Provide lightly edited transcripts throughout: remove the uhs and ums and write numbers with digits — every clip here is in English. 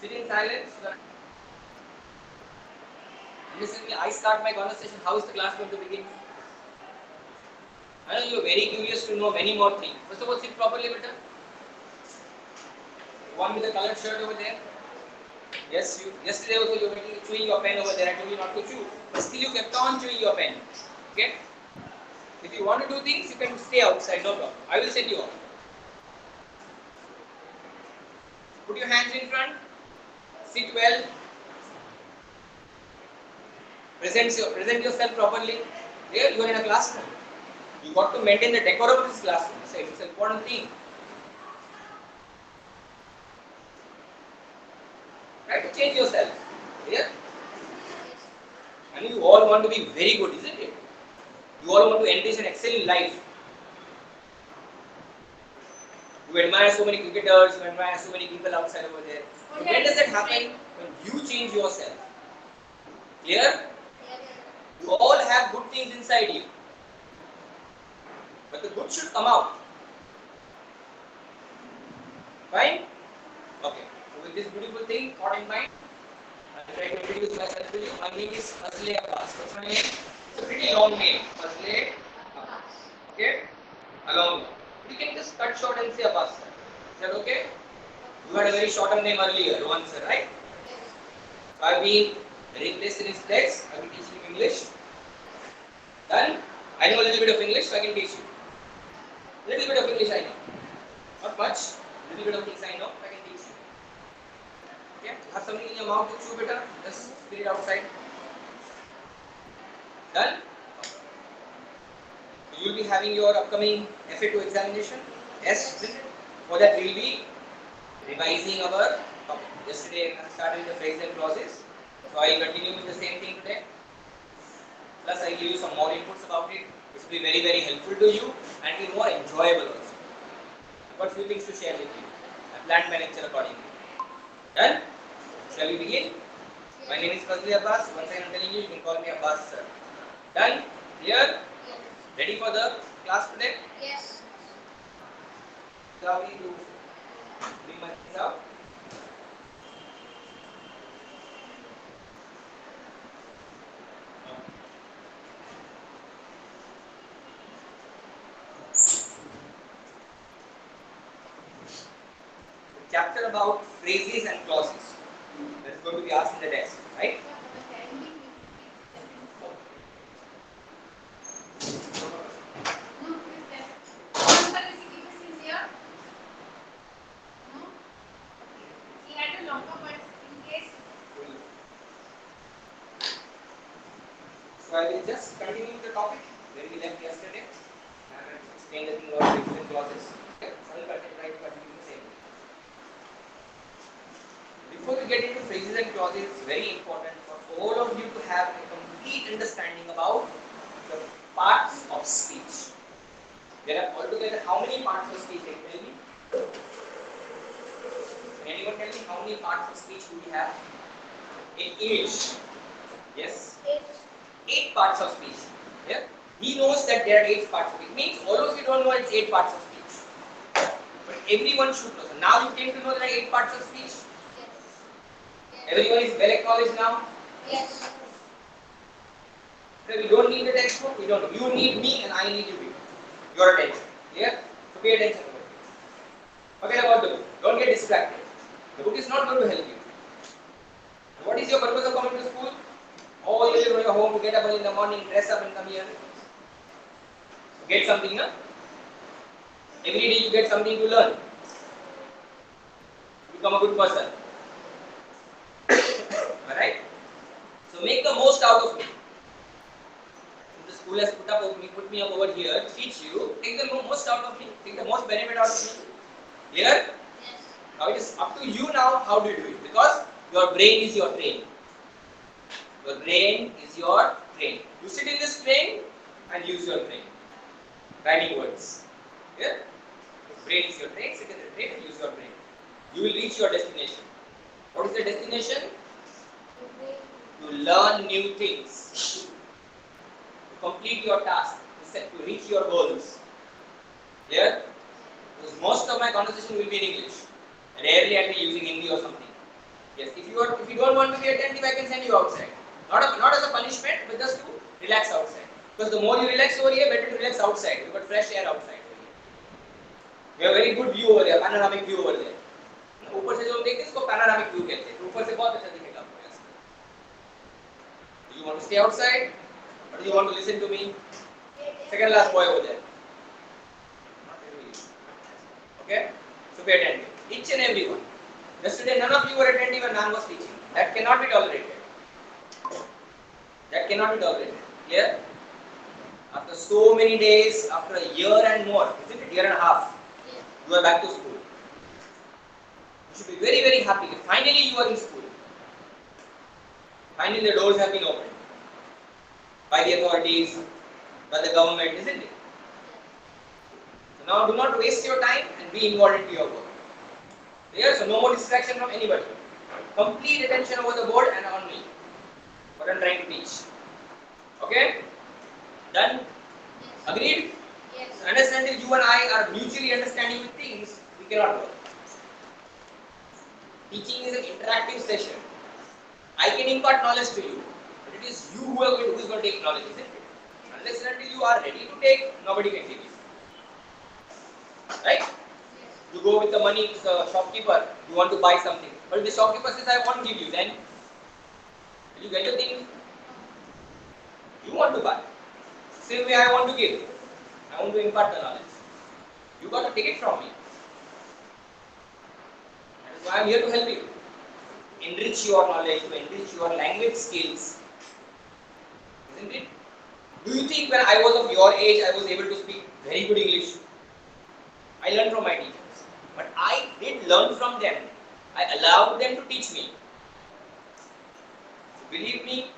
Sit in silence. Listen, I start my conversation. How is the class going to begin? I know you are very curious to know many more things. First of all, sit properly, better. One with the colored shirt over there. Yes, you. Yesterday also you were chewing your pen over there. I told you not to chew, but still you kept on chewing your pen. Okay. If you want to do things, you can stay outside. No problem. I will send you off. Put your hands in front. Sit well. Present yourself properly. Here you are in a classroom. You got to maintain the decorum of this classroom. It's an important thing. Try to change yourself. Here. And you all want to be very good, isn't it? You all want to enrich and excel in life. You admire so many cricketers, you admire so many people outside over there. But when does that happen? When you change yourself. Clear? You all have good things inside you. But the good should come out. Fine? Okay. So with this beautiful thing thought in mind, I'll try to introduce myself to you. My name is Fazle Abbas. What's my name? It's a pretty long name. Fazle Abbas. Okay? A long one. You can just cut short and say Abbas. Is that okay? You had a very shorter name earlier, Rohan sir, right? So I've been replaced in his place. I'll be teaching you English. Done? I know a little bit of English, so I can teach you. Little bit of English I know. Not much. Little bit of things I know, I can teach you. Okay? Have something in your mouth to chew better. Just spit it outside. Done? You will be having your upcoming FA2 examination. Yes. For that we will be revising our topic. Yesterday I started with the phrases and clauses. So I will continue with the same thing today. Plus I will give you some more inputs about it. It will be very, very helpful to you and it will be more enjoyable also. I've got few things to share with you. I planned my lecture accordingly. Done? Shall we begin? My name is Fazle Abbas. Once I am telling you, you can call me Abbas sir. Done? Clear? Yes. Ready for the class today? Yes. Shall we do bring my things out? Chapter about phrases and clauses. That is going to be asked in the test, right? So I will just continue the topic where we left yesterday and explain the thing about phrases and clauses. I will try to continue the same. Before we get into phrases and clauses, it's very important for all of you to have a complete understanding about the parts of speech. There are altogether how many parts of speech? Can you tell me? Can anyone tell me how many parts of speech do we have? In English. Yes? 8 parts of speech. Yeah? He knows that there are 8 parts of speech. Means all of you don't know it's 8 parts of speech. But everyone should know. So now you came to know there are 8 parts of speech. Everyone is well acknowledged now? Yes. So we don't need the textbook, we don't. You need me and I need you. Your attention. Clear? So pay attention. Forget about the book. Don't get distracted. The book is not going to help you. What is your purpose of coming to school? Oh, you live in your home to get up in the morning, dress up and come here. Get something, no? Every day you get something to learn. Become a good person. Alright? So make the most out of it. If the school has put me up over here to teach you, take the most out of me. Take the most benefit out of me. Clear? Yes. Now it is up to you now how do you do it. Because your brain is your train. Your brain is your train. You sit in this train and use your brain. Writing words. Clear? Your brain is your train, sit in the train and use your brain. You will reach your destination. What is the destination? To learn new things. To complete your task. To reach your goals. Clear? Because most of my conversation will be in English. Rarely I'll be using Hindi or something. Yes, if you don't want to be attentive, I can send you outside. Not as a punishment, but just to relax outside. Because the more you relax over here, better to relax outside. You got fresh air outside. You have very good view over there, panoramic view over there. ऊपर से जो हम देखते हैं इसको panoramic view कहते हैं. ऊपर से बहुत अच्छा दिखेगा आपको. Do you want to stay outside, or do you want to listen to me? Second last boy over there. Okay, so pay attention. Each and every one. Yesterday, none of you were attentive and none was teaching. That cannot be tolerated. That cannot be tolerated. Clear? After so many days, after a year and more, isn't it? Year and a half, you are back to school. You should be very, very happy. Finally, you are in school. Finally, the doors have been opened by the authorities, by the government, isn't it? So now, do not waste your time and be involved into your work. Clear? So no more distraction from anybody. Complete attention over the board and on me. What I'm trying to teach. Okay? Done? Yes. Agreed? Yes. So understand if you and I are mutually understanding with things, we cannot work. Teaching is an interactive session. I can impart knowledge to you, but it is you who is going to take knowledge, isn't it? Unless and until you are ready to take, nobody can give you. Right? You go with the money to the shopkeeper, you want to buy something. But if the shopkeeper says, I won't give you, then will you get the thing? You want to buy. Same way I want to give. I want to impart the knowledge. You got to take it from me. That is why I am here to help you. Enrich your knowledge, to enrich your language skills. Isn't it? Do you think when I was of your age, I was able to speak very good English? I learned from my teachers. But I did learn from them. I allowed them to teach me. So believe me,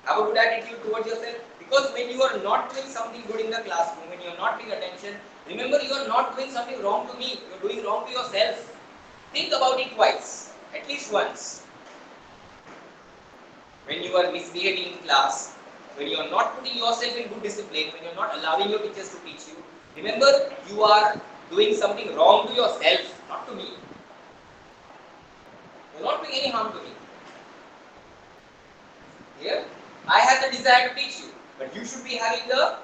have a good attitude towards yourself. Because when you are not doing something good in the classroom, when you are not paying attention, remember you are not doing something wrong to me. You are doing wrong to yourself. Think about it twice, at least once. When you are misbehaving in class, when you are not putting yourself in good discipline, when you are not allowing your teachers to teach you, remember you are doing something wrong to yourself, not to me. You are not doing any harm to me. Here, I have the desire to teach you, but you should be having the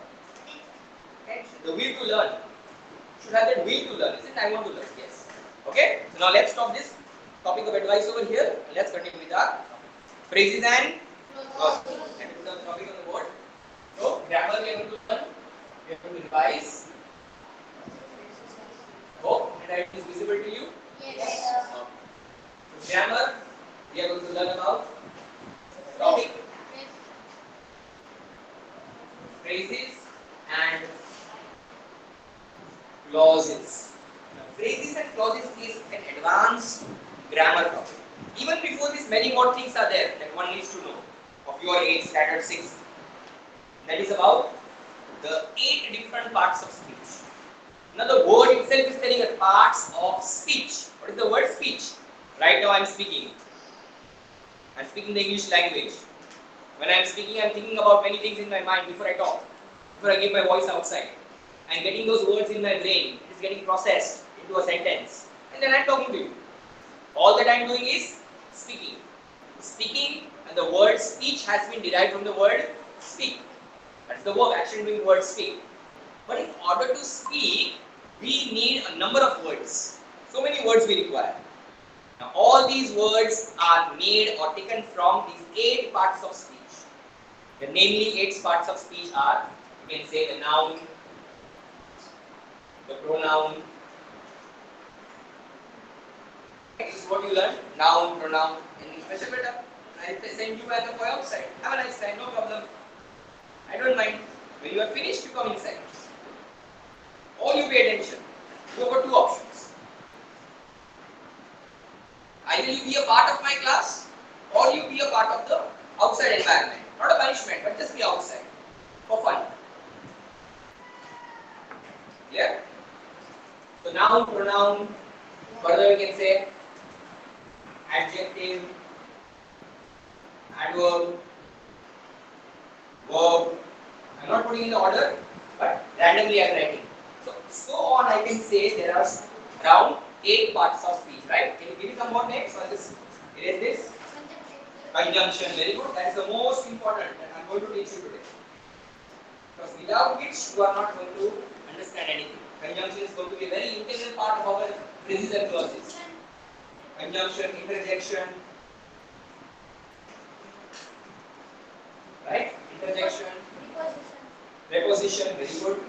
will to learn. You should have that will to learn. Isn't it? I want to learn. Yes. Okay. So now let's stop this topic of advice over here. And let's continue with our phrases and clauses. Let me put the topic on the board. So grammar we are going to learn. We are going to revise. Hope and it is visible to you. Yes. So grammar we are going to learn about topic. Phrases and clauses. Now, phrases and clauses is an advanced grammar topic. Even before this, many more things are there that one needs to know of your age, standard 6. That is about the 8 different parts of speech. Now, the word itself is telling us parts of speech. What is the word speech? Right now, I am speaking. I am speaking the English language. When I am speaking, I am thinking about many things in my mind before I talk, before I give my voice outside. I am getting those words in my brain. It is getting processed into a sentence. And then I am talking to you. All that I am doing is speaking. Speaking, and the word speech has been derived from the word speak. That is the verb, action doing word speak. But in order to speak, we need a number of words. So many words we require. Now, all these words are made or taken from these 8 parts of speech. The namely 8 parts of speech are, you can say the noun, the pronoun. This is what you learn, noun, pronoun. And special better, I send you as a boy outside. Have a nice time, no problem. I don't mind. When you are finished, you come inside. All you pay attention. You have got 2 options. Either you be a part of my class or you be a part of the outside environment. Not a punishment, but just be outside for fun. Clear? So noun, pronoun, further we can say adjective, adverb, verb. I am not putting in the order, but randomly I am writing. So on I can say there are around 8 parts of speech, right? Can you give me some more names? So I'll just Is this? Conjunction. Very good. That is the most important that I am going to teach you today. Because without which you are not going to understand anything. Conjunction is going to be a very integral part of our phrases and clauses. Conjunction, interjection, right? Interjection, preposition, very good.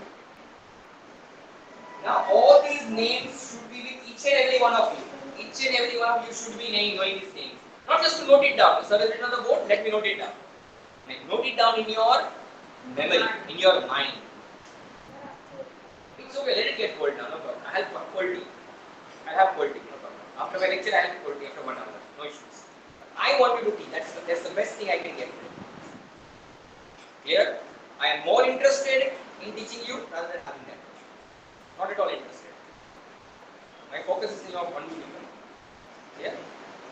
Now all these names should be with each and every one of you. Each and every one of you should be knowing these names. Not just to note it down. So written on the board, let me note it down. Note it down in your memory, in your mind. It's okay, let it get cold now, no problem. I have cold tea. I have cold tea, no problem. After my lecture, I have cold tea after 1 hour. No issues. I want you to tea. That's the best thing I can get. Clear? I am more interested in teaching you rather than having that. Not at all interested. My focus is in your one people. Yeah?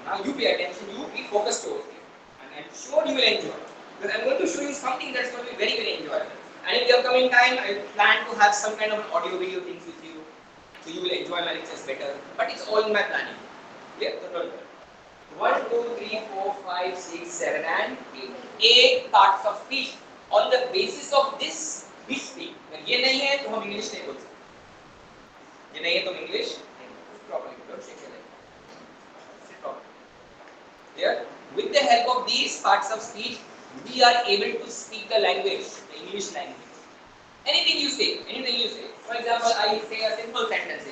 Now you pay attention, you be focused over here. And I'm sure you will enjoy. Because I'm going to show you something that's going to be very, very enjoyable. And in the upcoming time, I plan to have some kind of an audio video things with you. So you will enjoy my lectures better. But it's all in my planning. Yeah? So don't worry. 1, 2, 3, 4, 5, 6, 7 and 8 parts of speech. On the basis of this, we speak. अगर ये नहीं है तो हम English नहीं बोल सकते. ये नहीं है तो हम इंग्लिश नहीं बोल सकते. Properly, don't shake your leg. Sit properly. Here, with the help of these parts of speech, we are able to speak the language, the English language. Anything you say. For example, I say a simple sentence.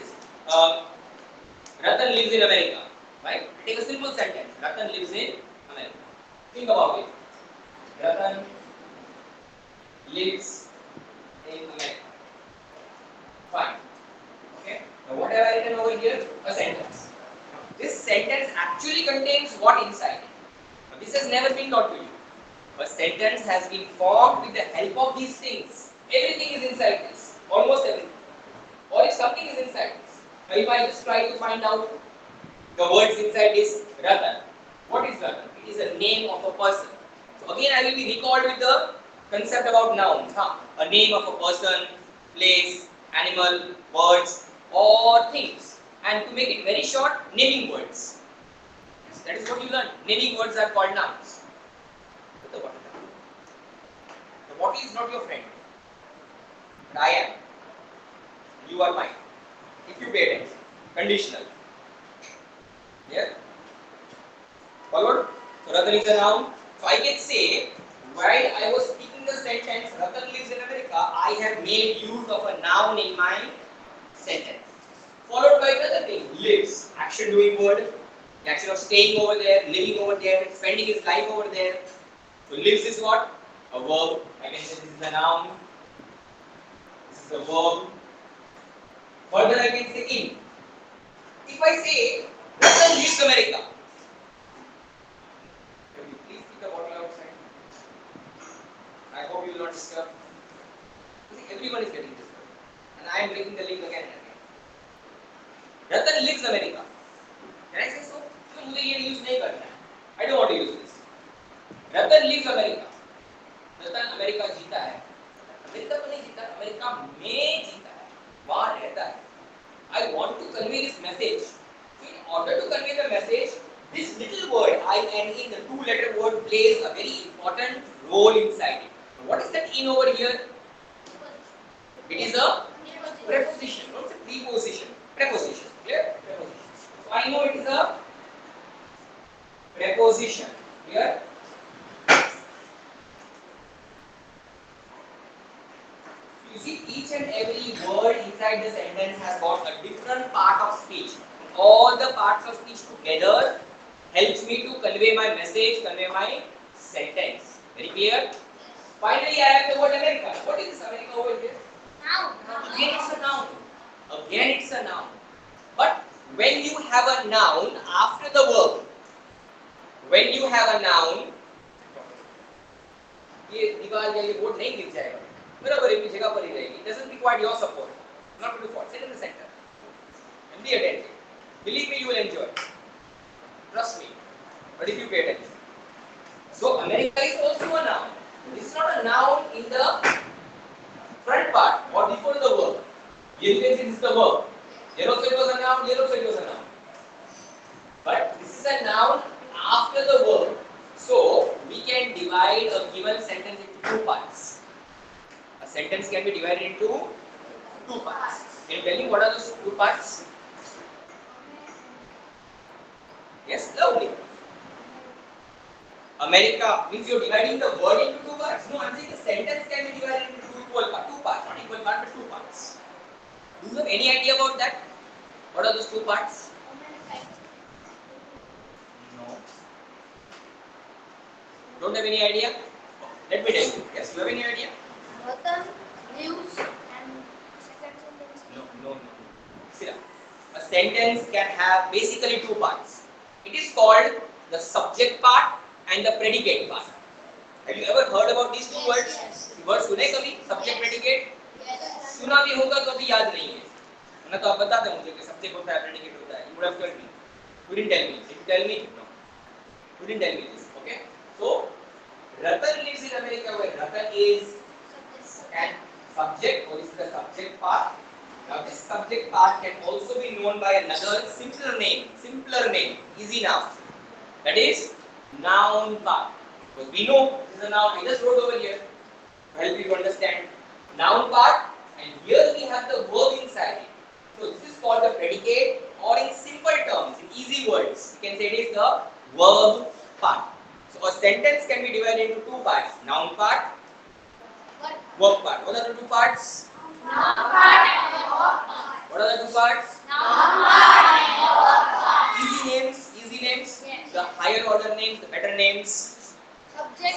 Ratan lives in America. Right? Take a simple sentence. Ratan lives in America. Think about it. Ratan lives in America. Fine. Okay. Now what have I written over here? A sentence. This sentence actually contains what inside? Now, this has never been taught to you. A sentence has been formed with the help of these things. Everything is inside this. Almost everything. Or if something is inside this. Now if I just try to find out the words inside this Ratan. What is Ratan? It is a name of a person. So again I will be recalled with the concept about nouns. A name of a person, place, animal, words or things. And to make it very short, naming words. That is what you learn. Naming words are called nouns. The bottle. The bottle is not your friend. But I am. You are mine. If you pay attention. Conditional. Yeah? Followed? So Ratan is a noun. So I can say, while I was speaking the sentence, Ratan lives in America, I have made use of a noun in my sentence. Followed by another thing, lives. Action doing word. The action of staying over there, living over there, spending his life over there. So lives is what? A verb. I can say this is a noun. This is a verb. Further I can say in. If I say Ratan leaves America. Can you please keep the bottle outside? I hope you will not disturb. Everyone is getting disturbed. And I am breaking the link again and again. Ratan lives America. Can I say so? मुझे ये use नहीं करना है. I don't want to use this. Ratan lives America. Ratan America जीता है. America तो नहीं जीता, अमेरिका में जीता है. वहाँ रहता है. I want to convey this message. So in order to convey the message, this little word INE, the two-letter word, plays a very important role inside it. What is that in over here? It is a preposition. Not a preposition. Preposition. Clear? Preposition. So I know it is a preposition. Clear? You see, each and every word inside the sentence has got a different part of speech. All the parts of speech together helps me to convey my message, convey my sentence. Very clear? Finally, I have the word America. What is this America over here? Noun. Again, it's a noun. Again, it's a noun. But when you have a noun after the verb, when you have a noun, ये दीवार या ये board नहीं गिर जाएगा. बराबर इतनी जगह पर ही रहेगी. It doesn't require your support. Not to do what. Sit in the center. And be attentive. Believe me, you will enjoy. Trust me. But if you pay attention. So America is also a noun. This is not a noun in the front part or before the verb. Here you can see this is the verb. Yellow said was a noun. Yellow said was a noun. But this is a noun can be divided into two parts. Can you tell me what are those two parts? Yes, lovely. America means you're dividing the word into two parts. No, I'm saying the sentence can be divided into two parts, not equal parts, but two parts. Do you have any idea about that? What are those two parts? No. Don't have any idea? Let me tell you. Yes, you have any idea? Button, news, and second sentence. No. See, a sentence can have basically two parts. It is called the subject part and the predicate part. Have you ever heard about these two words? Word सुने कभी subject predicate सुना भी होगा तो भी याद नहीं है ना तो आप बता दें मुझे कि सब्जेक्ट होता है प्रेडिकेट होता है you would have told me you didn't tell me did you tell me no you didn't tell me this okay so Ratan lives in America where Ratan is and subject or is the subject part. Now this subject part can also be known by another simpler name easy now, that is noun part. Because we know this is a noun, I just wrote over here to help you to understand noun part, and here we have the verb inside it. So this is called the predicate, or in simple terms, in easy words, you can say it is the verb part. So a sentence can be divided into two parts, noun part, verb part. What are the two parts? Noun part and verb part. What are the two parts? Noun part and verb part. Easy names. Yes. The higher order names, the better names.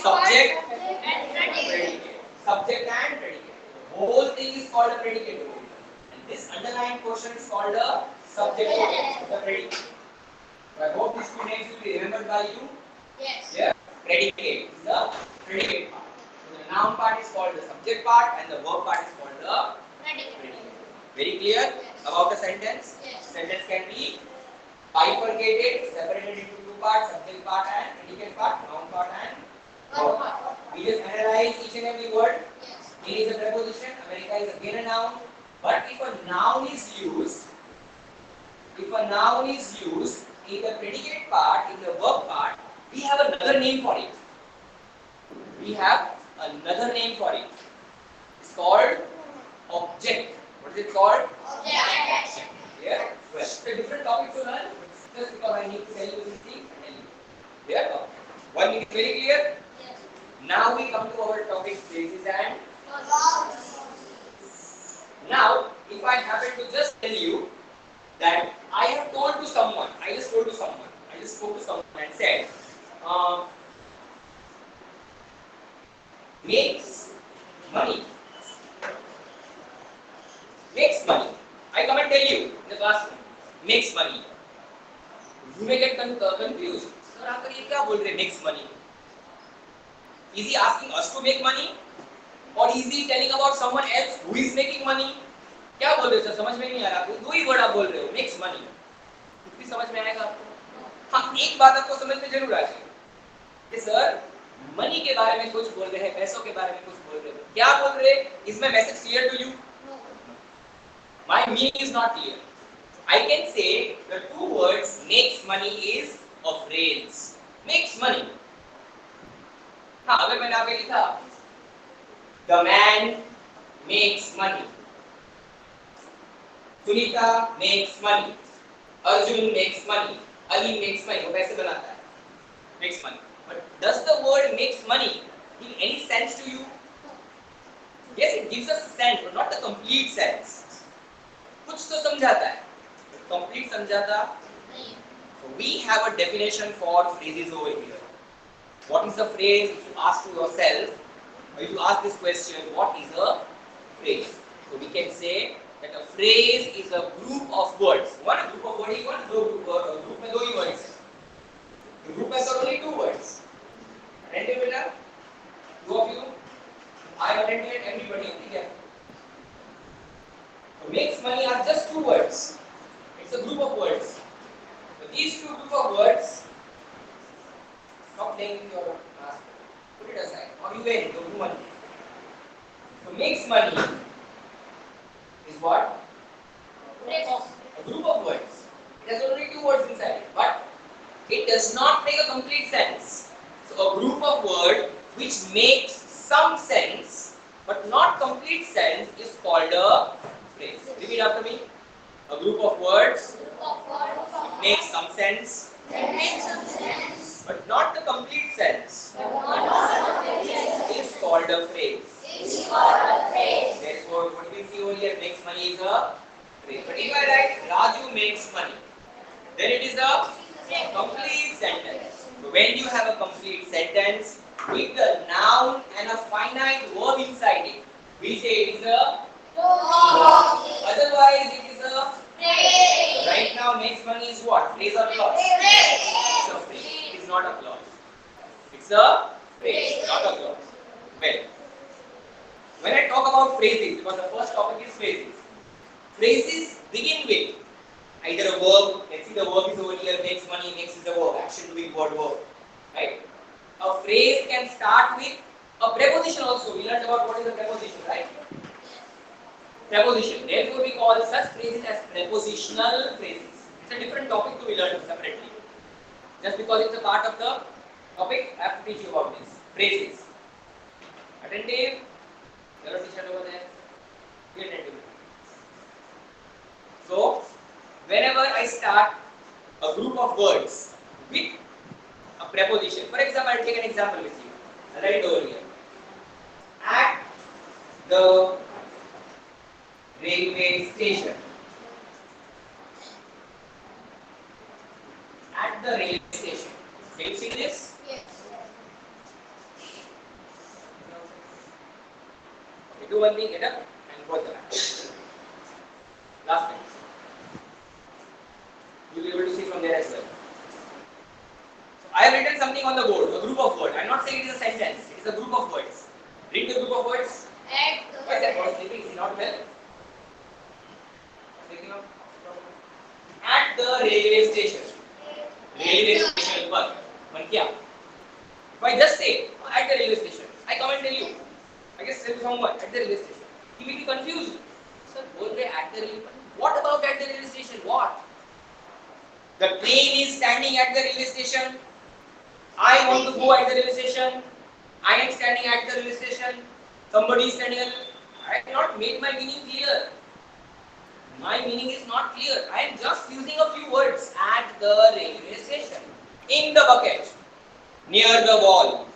Subject and predicate. Subject and predicate. The whole thing is called a predicate. And this underlying portion is called a subject, the predicate. So I hope these two names will be remembered by you. Yes. Yeah. Predicate is the predicate part. So the noun part is called the subject part and the verb part is called the predicate. Very clear about the sentence? Yes. Sentence can be bifurcated, separated into two parts, subject part and predicate part, noun part and verb part. We just analyze each and every word. Yes. It is a preposition, America is again a noun. But if a noun is used in the predicate part, in the verb part, we have another name for it. It's called object. What is it called? Object. Yeah. Well, it's a different topic to learn. Just because I need to tell you these things, I tell you. Yeah. One thing is very clear. Yes. Now we come to our topic phrases and. Verbs. Now, if I happen to just tell you that I just spoke to someone and said, makes money. I come and tell you in the classroom, makes money. You may get confused. Sir, आप ये क्या बोल रहे हैं? Makes money. Is he asking us to make money, or is he telling about someone else who is making money? क्या बोल रहे हो सर? समझ में नहीं आ रहा. दो ही वर्ड आप बोल रहे हो. Makes money. कुछ भी समझ में आएगा आपको? हाँ, एक बात आपको समझ में जरूर आएगी कि सर मनी के बारे में कुछ बोल रहे हैं, पैसों के बारे में कुछ बोल रहे हैं. क्या बोल रहे हैं? Is my message clear to you? My meaning is not clear. I can say the two words makes money is a phrase. Makes money. हाँ, अगर मैंने आगे लिखा the man makes money, Sunita makes money, Arjun makes money, Ali makes money, वो पैसे बनाता है, makes money. But does the word makes money give any sense to you? Yes, it gives us a sense, but not the complete sense. कुछ तो समझाता है, complete समझाता नहीं. So we have a definition for phrases over here. What is a phrase? If you ask to yourself, or if you ask this question, what is a phrase? So we can say that a phrase is a group of words. One group of words is one, group में दो ही words हैं. The group has got only two words. Attended बेटा? Two of you? I attended. Everybody, ठीक है? So makes money are just two words. It's a group of words. So these two group of words. Stop playing with your mask. Put it aside. Or you wait. Don't do one. So makes money is what? A group of words. It has only two words inside it, but it does not make a complete sense. So a group of words which makes some sense but not complete sense is called a phrase. Repeat after me. A group of words makes some sense, but not the complete sense is called a phrase. Therefore, what we see over here, makes money is a phrase. But if I write Raju makes money, then it is a complete sentence. So when you have a complete sentence with the noun and a finite verb inside it, we say it is a clause. Otherwise, it is a phrase. Right now, makes money is what? Phrase or clause? It's a phrase. It is not a clause. It's a phrase, not a clause. Well, when I talk about phrases, because the first topic is phrases. Phrases begin with either a verb. Let's see, the verb is over here, makes money, makes is the verb, action doing verb, right? A phrase can start with a preposition also. We learned about what is a preposition, right? Preposition. Therefore, we call such phrases as prepositional phrases. It's a different topic to be learned separately. Just because it's a part of the topic, I have to teach you about this. Phrases. Attentive. Hello, teacher over there. Be attentive. So, whenever I start a group of words with a preposition, for example, I'll take an example with you. I'll write it over here. At the railway station. At the railway station. Can you see this? Yes. Okay, do one thing, get up and go to the back. Last time. You will be able to see from there as well. So I have written something on the board, a group of words. I am not saying it is a sentence, it is a group of words. Read the group of words. Why is that boy sleeping? Is he not well? At the railway station. Railway station पर बन क्या? If I just say at the railway station, I come and tell you. I guess tell someone at the railway station. He will be confused. Sir, बोल रहे at the railway. What about at the railway station? What? The train is standing at the railway station. I want to go at the railway station. I am standing at the railway station. Somebody is standing at. I have not made my meaning clear. My meaning is not clear. I am just using a few words. At the railway station. In the bucket. Near the wall.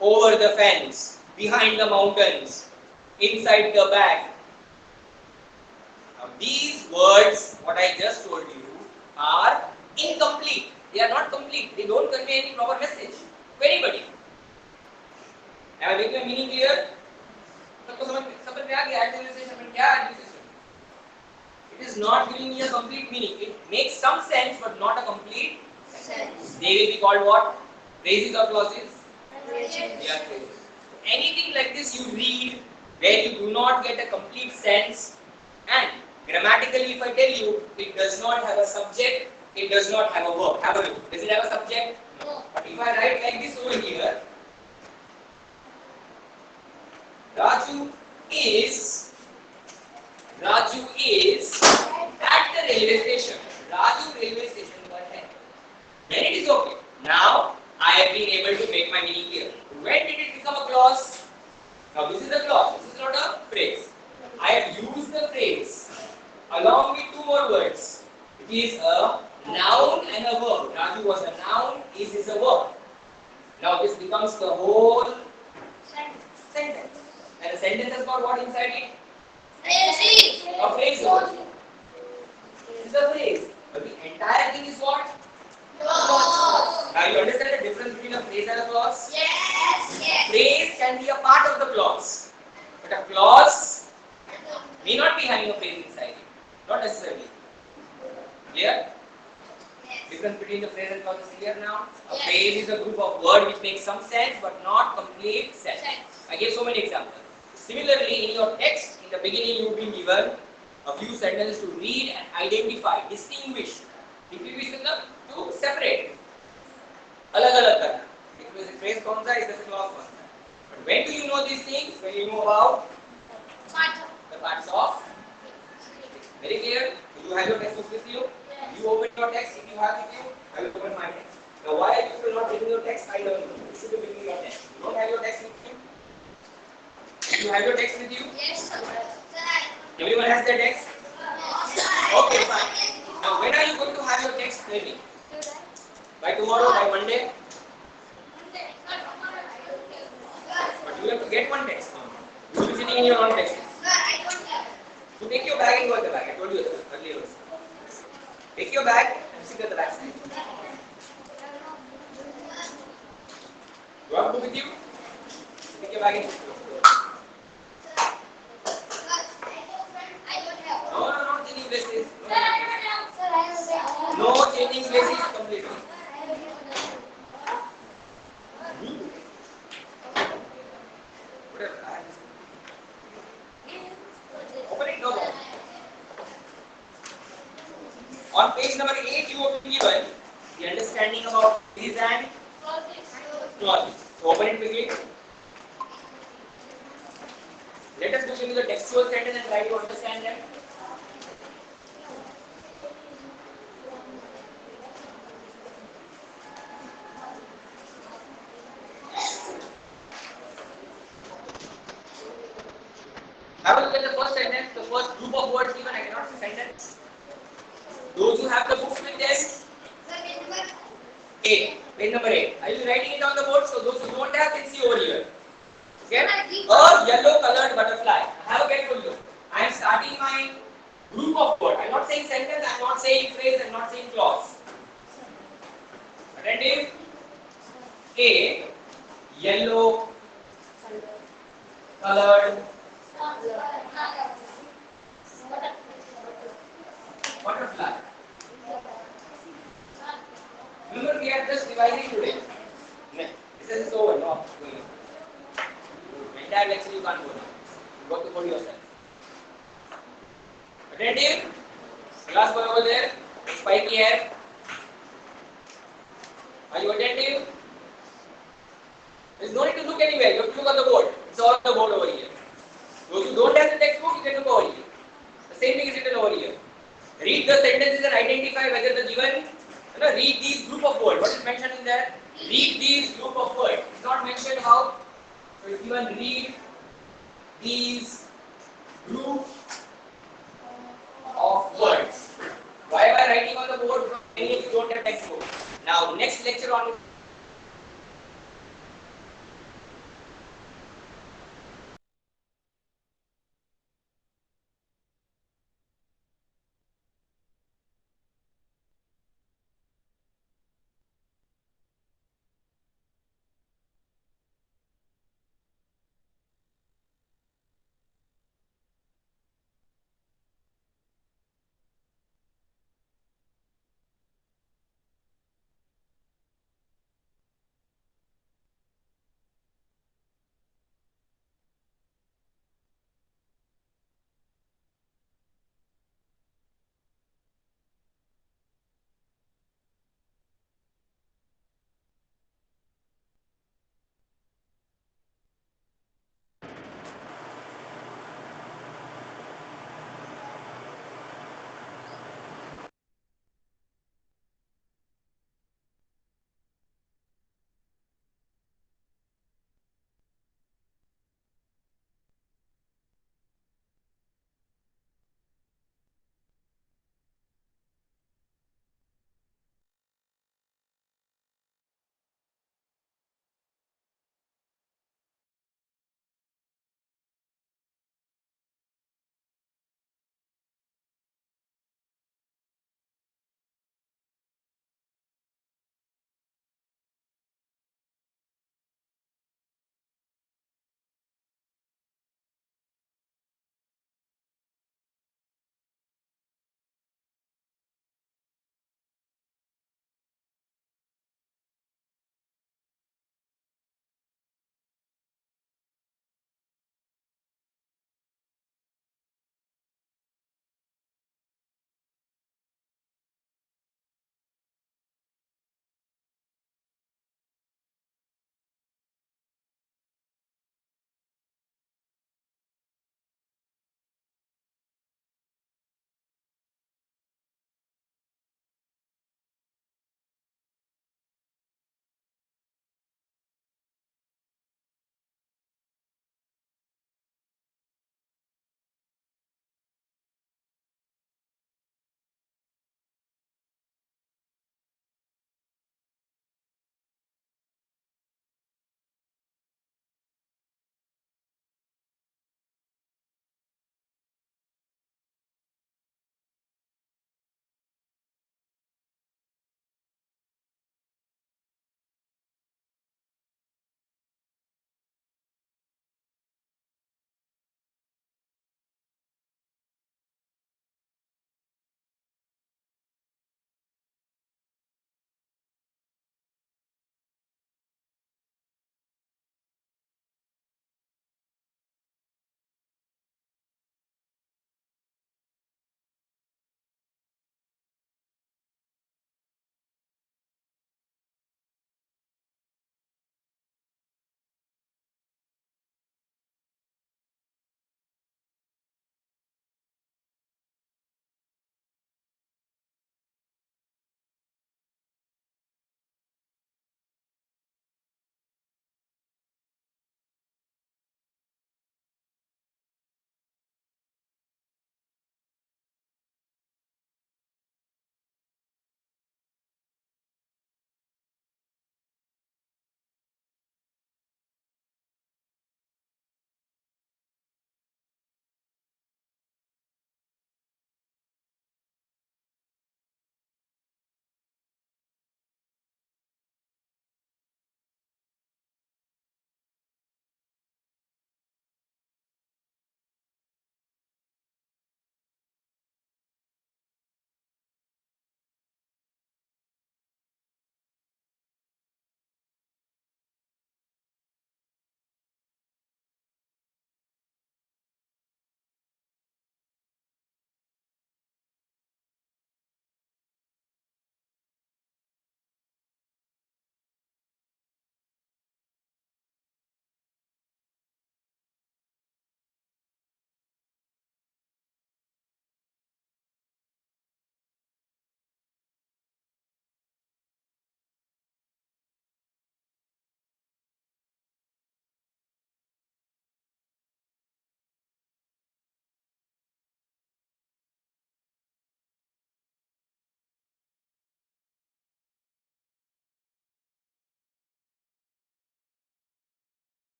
Over the fence. Behind the mountains. Inside the bag. Now these words, what I just told you, are incomplete. They are not complete. They don't convey any proper message to anybody. Am I making my meaning clear? सबको समझ में आ गया administration में क्या administration? It is not giving me a complete meaning. It makes some sense but not a complete sense. They will be called what? Phrases or clauses? They are phrases. Anything like this you read where you do not get a complete sense, and grammatically if I tell you it does not have a subject, it does not have a verb. Have a look. Does it have a subject? No. But if I write like this over here, Raju is at the railway station. Raju railway station पर है. Then it is okay. Now I have been able to make my meaning clear. When did it become a clause? Now this is a clause. This is not a phrase. I have used the phrase along with two more words. It is a noun and a verb. Raju was a noun, is a verb. Now this becomes the whole sentence. And the sentence has got what inside it? A phrase. This is a phrase. But the entire thing is what? Clause. Now you understand the difference between a phrase and a clause? Yes. Phrase can be a part of the clause. But a clause may not be having a phrase inside it. Not necessarily. Clear? Difference between the phrase and clause is clear now? A phrase is a group of words which make some sense but not complete sense. I gave so many examples. Similarly, in your text, in the beginning you've been given a few sentences to read and identify, distinguish. Distinguish मतलब to separate. अलग-अलग करना. If it is a phrase कौन सा, इसका clause कौन सा. But when do you know these things? When you know about the parts of. Very clear? Do you have your textbook with you? Yes. You open your text. If you have with you, I will open my text. Now, why are you still not taking your text? I don't know. You should be bringing your text. You don't have your text with you. If you have your text with you? Yes, sir. Everyone has their text? Okay, fine. Now, when are you going to have your text ready? By tomorrow, by Monday? But you have to get one text. You will be sitting in your own text. So take your bag and go at the back. I told you earlier also. Take your bag and sit at the back side. You have book with you? Take your bag and sit. No, changing places. No changing places completely. Open it, no. On page number 8, you have been given the understanding about these and clauses. So open it quickly. Let us look into the textual sentence and try to understand them. Have a look at the first sentence, the first group of words given. I cannot say sentence. Those who have the books with them, 8. Page number 8. Are you writing it on the board? So those who don't have can see over here. Okay? A yellow colored butterfly. Have a careful look. I am starting my group of words. I am not saying sentence, I am not saying phrase, I am not saying clause. Attentive. A yellow colored butterfly. Remember, we are just revising today. This is over. No, entire lecture you can't go now. You got to go yourself. Attentive. Class boy over there. Spiky hair. Are you attentive? There is no need to look anywhere. You have to look on the board. It's all on the board over here. Those who don't have the textbook, you can look over here. The same thing is written over here. Read the sentences and identify whether the given. Read these group of words. What is mentioned in there? Read these group of words. It's not mentioned how. So it's given read these group of words. Why am I writing on the board? Many of you don't have textbook. Now, next lecture on